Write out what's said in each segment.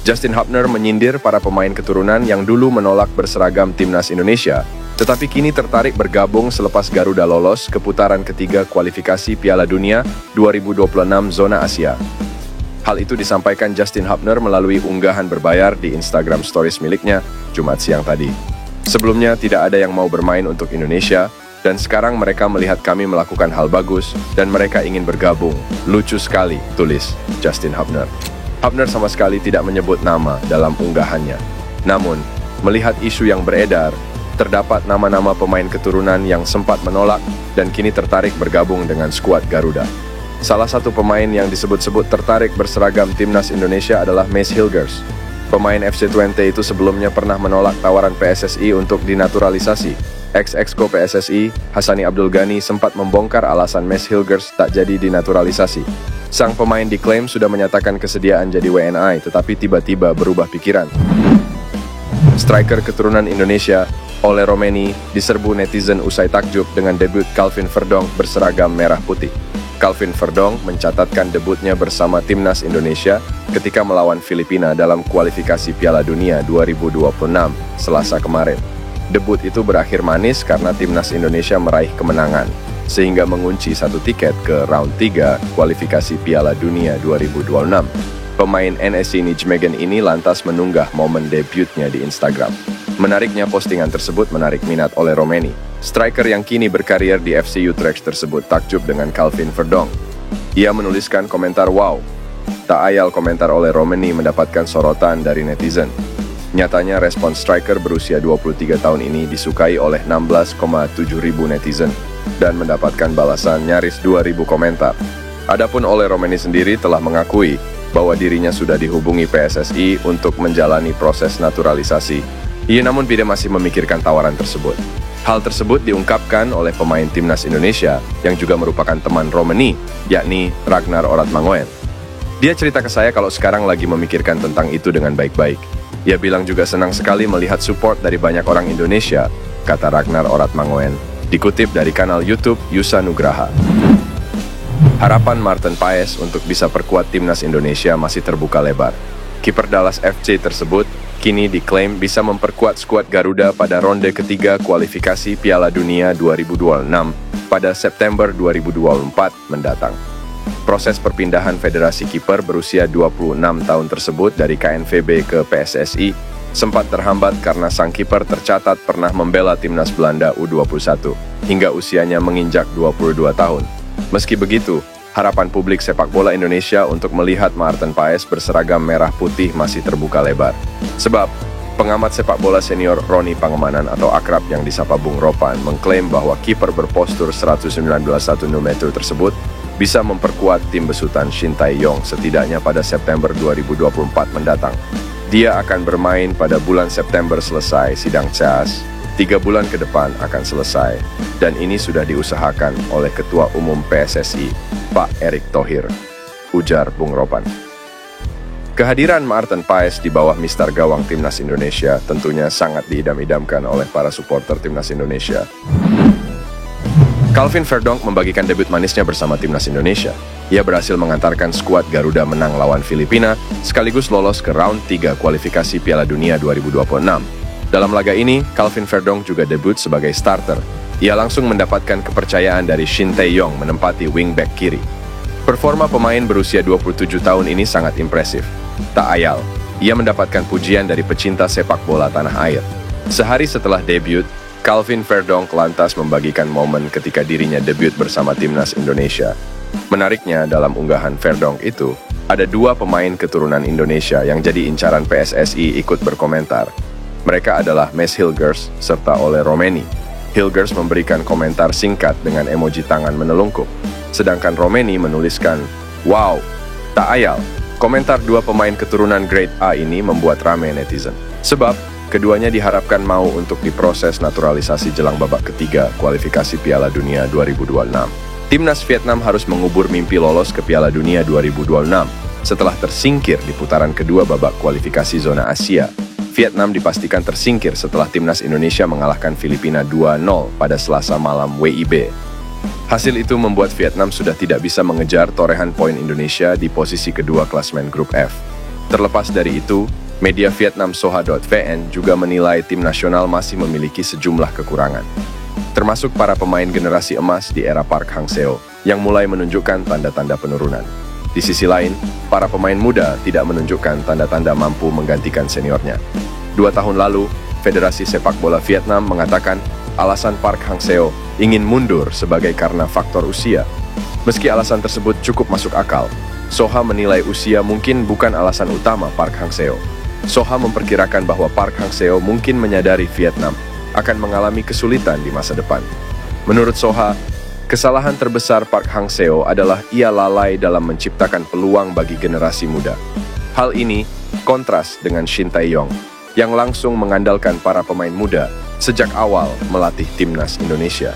Justin Hubner menyindir para pemain keturunan yang dulu menolak berseragam timnas Indonesia, tetapi kini tertarik bergabung selepas Garuda lolos ke putaran ketiga kualifikasi Piala Dunia 2026 zona Asia. Hal itu disampaikan Justin Hubner melalui unggahan berbayar di Instagram Stories miliknya Jumat siang tadi. Sebelumnya tidak ada yang mau bermain untuk Indonesia, dan sekarang mereka melihat kami melakukan hal bagus dan mereka ingin bergabung. Lucu sekali, tulis Justin Hubner. Hubner sama sekali tidak menyebut nama dalam unggahannya. Namun, melihat isu yang beredar, terdapat nama-nama pemain keturunan yang sempat menolak dan kini tertarik bergabung dengan skuad Garuda. Salah satu pemain yang disebut-sebut tertarik berseragam timnas Indonesia adalah Mace Hilgers. Pemain FC Twente itu sebelumnya pernah menolak tawaran PSSI untuk dinaturalisasi. Ex-exco PSSI, Hassani Abdul Ghani sempat membongkar alasan Mace Hilgers tak jadi dinaturalisasi. Sang pemain diklaim sudah menyatakan kesediaan jadi WNI, tetapi tiba-tiba berubah pikiran. Striker keturunan Indonesia, Ole Romeni, diserbu netizen usai takjub dengan debut Calvin Verdonk berseragam merah putih. Calvin Verdonk mencatatkan debutnya bersama timnas Indonesia ketika melawan Filipina dalam kualifikasi Piala Dunia 2026 Selasa kemarin. Debut itu berakhir manis karena timnas Indonesia meraih kemenangan, sehingga mengunci satu tiket ke round 3 kualifikasi Piala Dunia 2026. Pemain NSC Nijmegen ini lantas menunggah momen debutnya di Instagram. Menariknya, postingan tersebut menarik minat oleh Romeni. Striker yang kini berkarier di FC Utrecht tersebut takjub dengan Calvin Verdonk. Ia menuliskan komentar wow. Tak ayal komentar oleh Romeni mendapatkan sorotan dari netizen. Nyatanya respon striker berusia 23 tahun ini disukai oleh 16,7 ribu netizen dan mendapatkan balasan nyaris 2.000 komentar. Adapun Ole Romeni sendiri telah mengakui bahwa dirinya sudah dihubungi PSSI untuk menjalani proses naturalisasi. Ia namun tidak masih memikirkan tawaran tersebut. Hal tersebut diungkapkan oleh pemain timnas Indonesia yang juga merupakan teman Romeni, yakni Ragnar Oratmangoen. Dia cerita ke saya kalau sekarang lagi memikirkan tentang itu dengan baik-baik. Ia bilang juga senang sekali melihat support dari banyak orang Indonesia, kata Ragnar Oratmangoen, dikutip dari kanal YouTube Yusa Nugraha. Harapan Maarten Paes untuk bisa perkuat timnas Indonesia masih terbuka lebar. Kiper Dallas FC tersebut kini diklaim bisa memperkuat skuad Garuda pada ronde ketiga kualifikasi Piala Dunia 2026 pada September 2024 mendatang. Proses perpindahan federasi kiper berusia 26 tahun tersebut dari KNVB ke PSSI sempat terhambat karena sang kiper tercatat pernah membela timnas Belanda U21 hingga usianya menginjak 22 tahun. Meski begitu, harapan publik sepak bola Indonesia untuk melihat Maarten Paes berseragam merah putih masih terbuka lebar. Sebab, pengamat sepak bola senior Roni Pangemanan atau akrab yang disapa Bung Ropan mengklaim bahwa kiper berpostur 119 cm tersebut bisa memperkuat tim besutan Shin Tae-yong setidaknya pada September 2024 mendatang. Dia akan bermain pada bulan September selesai sidang CAS. 3 bulan ke depan akan selesai, dan ini sudah diusahakan oleh Ketua Umum PSSI, Pak Erick Thohir, ujar Bung Ropan. Kehadiran Maarten Paes di bawah mistar gawang timnas Indonesia tentunya sangat diidam-idamkan oleh para supporter timnas Indonesia. Calvin Verdonk membagikan debut manisnya bersama timnas Indonesia. Ia berhasil mengantarkan skuad Garuda menang lawan Filipina, sekaligus lolos ke round 3 kualifikasi Piala Dunia 2026. Dalam laga ini, Calvin Verdonk juga debut sebagai starter. Ia langsung mendapatkan kepercayaan dari Shin Tae-yong menempati wingback kiri. Performa pemain berusia 27 tahun ini sangat impresif. Tak ayal, ia mendapatkan pujian dari pecinta sepak bola tanah air. Sehari setelah debut, Calvin Verdonk lantas membagikan momen ketika dirinya debut bersama timnas Indonesia. Menariknya, dalam unggahan Verdonk itu, ada 2 pemain keturunan Indonesia yang jadi incaran PSSI ikut berkomentar. Mereka adalah Mace Hilgers serta Ole Romeni. Hilgers memberikan komentar singkat dengan emoji tangan menelungkup, sedangkan Romeni menuliskan, "Wow, tak ayal." Komentar 2 pemain keturunan Grade A ini membuat rame netizen. Sebab, keduanya diharapkan mau untuk diproses naturalisasi jelang babak ketiga kualifikasi Piala Dunia 2026. Timnas Vietnam harus mengubur mimpi lolos ke Piala Dunia 2026 setelah tersingkir di putaran kedua babak kualifikasi zona Asia. Vietnam dipastikan tersingkir setelah timnas Indonesia mengalahkan Filipina 2-0 pada Selasa malam WIB. Hasil itu membuat Vietnam sudah tidak bisa mengejar torehan poin Indonesia di posisi kedua klasemen grup F. Terlepas dari itu, media Vietnam Soha.vn juga menilai tim nasional masih memiliki sejumlah kekurangan, termasuk para pemain generasi emas di era Park Hang-seo yang mulai menunjukkan tanda-tanda penurunan. Di sisi lain, para pemain muda tidak menunjukkan tanda-tanda mampu menggantikan seniornya. 2 tahun lalu, Federasi Sepak Bola Vietnam mengatakan alasan Park Hang-seo ingin mundur sebagai karena faktor usia. Meski alasan tersebut cukup masuk akal, Soha menilai usia mungkin bukan alasan utama Park Hang-seo. Soha memperkirakan bahwa Park Hang-seo mungkin menyadari Vietnam akan mengalami kesulitan di masa depan. Menurut Soha, kesalahan terbesar Park Hang-seo adalah ia lalai dalam menciptakan peluang bagi generasi muda. Hal ini kontras dengan Shin Tae-yong yang langsung mengandalkan para pemain muda sejak awal melatih timnas Indonesia.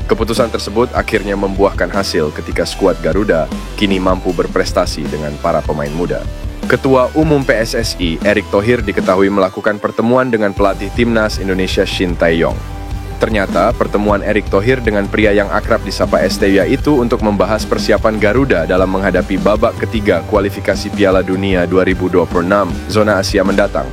Keputusan tersebut akhirnya membuahkan hasil ketika skuad Garuda kini mampu berprestasi dengan para pemain muda. Ketua Umum PSSI, Erick Thohir, diketahui melakukan pertemuan dengan pelatih timnas Indonesia Shin Tae-yong. Ternyata, pertemuan Erick Thohir dengan pria yang akrab disapa STY itu untuk membahas persiapan Garuda dalam menghadapi babak ketiga kualifikasi Piala Dunia 2026 zona Asia mendatang.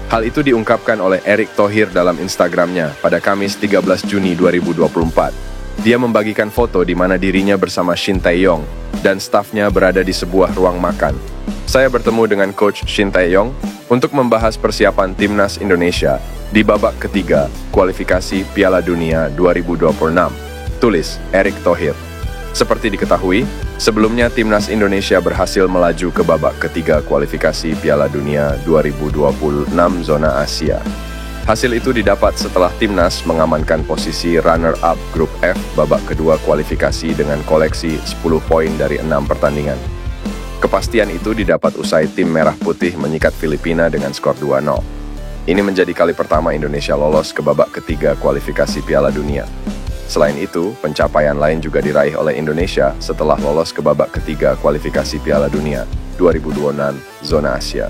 Hal itu diungkapkan oleh Erick Thohir dalam Instagramnya pada Kamis 13 Juni 2024. Dia membagikan foto di mana dirinya bersama Shin Tae-yong dan stafnya berada di sebuah ruang makan. Saya bertemu dengan Coach Shin Tae-yong untuk membahas persiapan timnas Indonesia di babak ketiga kualifikasi Piala Dunia 2026, tulis Erick Thohir. Seperti diketahui, sebelumnya timnas Indonesia berhasil melaju ke babak ketiga kualifikasi Piala Dunia 2026 zona Asia. Hasil itu didapat setelah timnas mengamankan posisi runner-up grup F babak kedua kualifikasi dengan koleksi 10 poin dari 6 pertandingan. Kepastian itu didapat usai tim Merah Putih menyikat Filipina dengan skor 2-0. Ini menjadi kali pertama Indonesia lolos ke babak ketiga kualifikasi Piala Dunia. Selain itu, pencapaian lain juga diraih oleh Indonesia setelah lolos ke babak ketiga kualifikasi Piala Dunia 2026 zona Asia.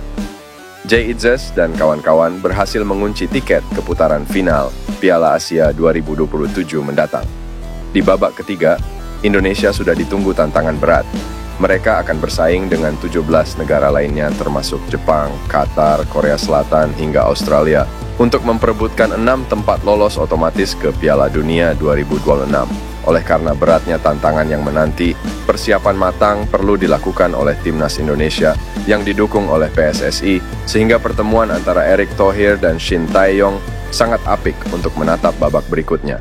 Jay Itzes dan kawan-kawan berhasil mengunci tiket ke putaran final Piala Asia 2027 mendatang. Di babak ketiga, Indonesia sudah ditunggu tantangan berat. Mereka akan bersaing dengan 17 negara lainnya termasuk Jepang, Qatar, Korea Selatan, hingga Australia untuk memperebutkan 6 tempat lolos otomatis ke Piala Dunia 2026. Oleh karena beratnya tantangan yang menanti, persiapan matang perlu dilakukan oleh timnas Indonesia yang didukung oleh PSSI, sehingga pertemuan antara Erick Thohir dan Shin Tae-yong sangat apik untuk menatap babak berikutnya.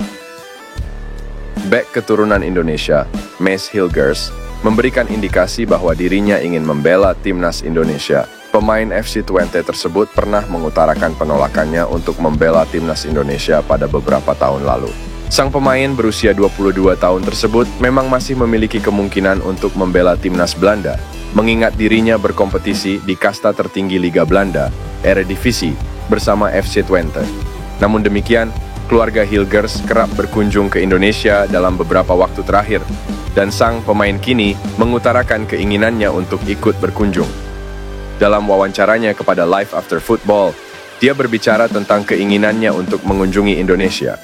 Bek keturunan Indonesia, Mace Hilgers, memberikan indikasi bahwa dirinya ingin membela timnas Indonesia. Pemain FC Twente tersebut pernah mengutarakan penolakannya untuk membela timnas Indonesia pada beberapa tahun lalu. Sang pemain berusia 22 tahun tersebut memang masih memiliki kemungkinan untuk membela timnas Belanda, mengingat dirinya berkompetisi di kasta tertinggi Liga Belanda, Eredivisie, bersama FC Twente. Namun demikian, keluarga Hilgers kerap berkunjung ke Indonesia dalam beberapa waktu terakhir, dan sang pemain kini mengutarakan keinginannya untuk ikut berkunjung. Dalam wawancaranya kepada Live After Football, dia berbicara tentang keinginannya untuk mengunjungi Indonesia.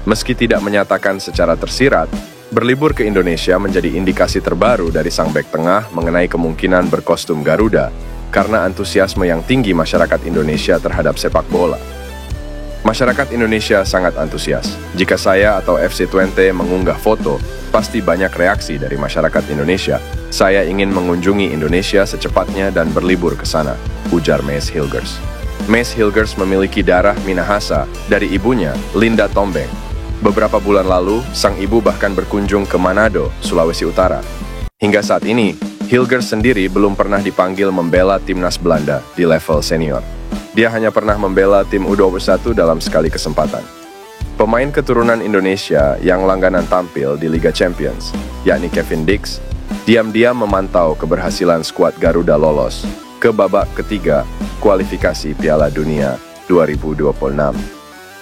Meski tidak menyatakan secara tersirat, berlibur ke Indonesia menjadi indikasi terbaru dari sang bek tengah mengenai kemungkinan berkostum Garuda karena antusiasme yang tinggi masyarakat Indonesia terhadap sepak bola. Masyarakat Indonesia sangat antusias. Jika saya atau FC Twente mengunggah foto, pasti banyak reaksi dari masyarakat Indonesia. Saya ingin mengunjungi Indonesia secepatnya dan berlibur ke sana, ujar Mace Hilgers. Mace Hilgers memiliki darah Minahasa dari ibunya, Linda Tombeng. Beberapa bulan lalu, sang ibu bahkan berkunjung ke Manado, Sulawesi Utara. Hingga saat ini, Hilgers sendiri belum pernah dipanggil membela timnas Belanda di level senior. Dia hanya pernah membela tim U21 dalam sekali kesempatan. Pemain keturunan Indonesia yang langganan tampil di Liga Champions, yakni Kevin Dix, diam-diam memantau keberhasilan skuad Garuda lolos ke babak ketiga kualifikasi Piala Dunia 2026.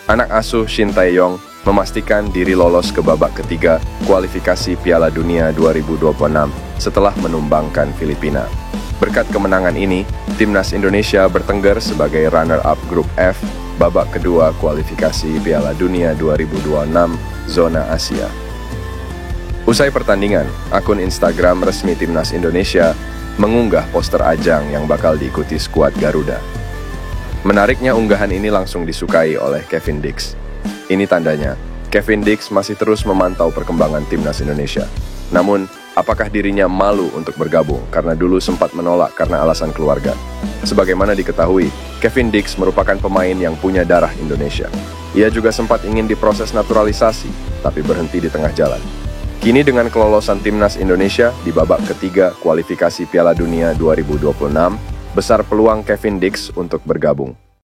Anak asuh Shin Tae-yong memastikan diri lolos ke babak ketiga kualifikasi Piala Dunia 2026 setelah menumbangkan Filipina. Berkat kemenangan ini, timnas Indonesia bertengger sebagai runner-up grup F babak kedua kualifikasi Piala Dunia 2026 zona Asia. Usai pertandingan, akun Instagram resmi timnas Indonesia mengunggah poster ajang yang bakal diikuti skuad Garuda. Menariknya, unggahan ini langsung disukai oleh Kevin Dix. Ini tandanya, Kevin Dix masih terus memantau perkembangan timnas Indonesia. Namun, apakah dirinya malu untuk bergabung karena dulu sempat menolak karena alasan keluarga? Sebagaimana diketahui, Kevin Dix merupakan pemain yang punya darah Indonesia. Ia juga sempat ingin diproses naturalisasi, tapi berhenti di tengah jalan. Kini dengan kelolosan timnas Indonesia di babak ketiga kualifikasi Piala Dunia 2026, besar peluang Kevin Dix untuk bergabung.